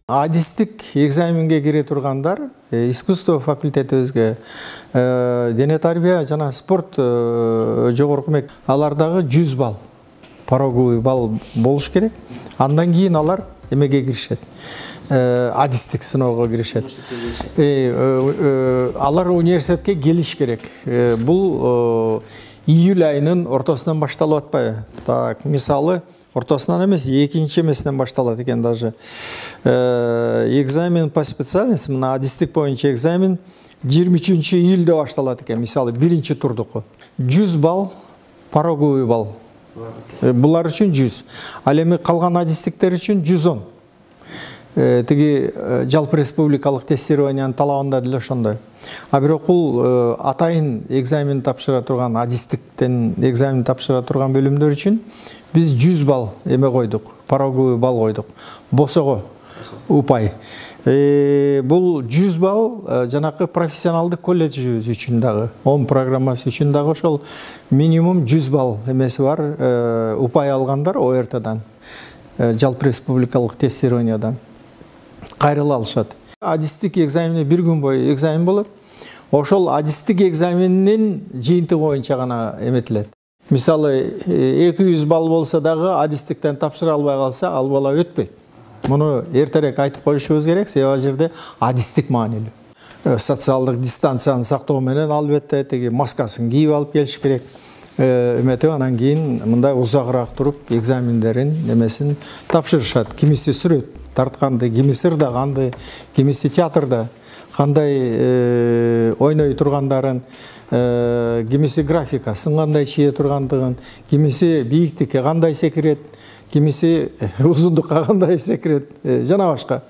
Адистик экзаменге кире тургандар искусство факультетибизге дене тарбия жана спорт жогорку мектеп алардагы 100 балл пороговый балл болуш керек. Андан кийин алар эмеге киришет. Адистик сыноого киришет. Алар университетке келиш керек. Бул июль айынын ортосунан башталып атпайбы? Так, мисалы ортосунан эмес, экинчи эмесинен башталат экен даже. Экзамен по специальности, мына адистик боюнча экзамен 23 июльдө башталат экен. Мисалы, биринчи турдуку. 100 балл, пороговый балл. Булар үчүн 100. Ал эми калган адистиктер үчүн 110. Тиги жалпы республикалык тестированиянын талабында деле ошондой. А бирок бул атайын экзамен тапшыра турган адистиктен экзамен тапшыра турган бөлүмдөр үчүн биз 100 балл эме койдук, пороговый балл койдук. Босого упай. Бул 100 балл жанакы профессионалдык колледжибиз үчүн дагы, 10 программасы үчүн дагы ошол минимум 100 балл эмеси бар, упай алгандар ОРТдан, жалпы республикалык тестированиядан кайрыла алышат. Адистик экзамени бир күн бою экзамен болот. Ошол адистик экзаменинин жыйынтыгы боюнча гана эметилет. Мисалы 200 балл болса дагы адистиктен тапшыра албай калса, ал бала өтпөйт. Муну эртерээк айтып коюшубуз керек, себеби ал жерде адистик маанилүү. Социалдык дистанцияны сактоо менен албетте тиги маскасын кийип алып келиш керек. Эметип анан кийин мындай узагыраак туруп экзамендерин эмесин тапшырышат. Кимиси сүрөт тартканды, кимиси ырдаганды, кимиси театрда кандай ойной тургандарын, кимиси графикасын кандай чие тургандыгын, кимиси бийиктикке кандай секирет, кимиси узундукка кандай секирет, жана башка.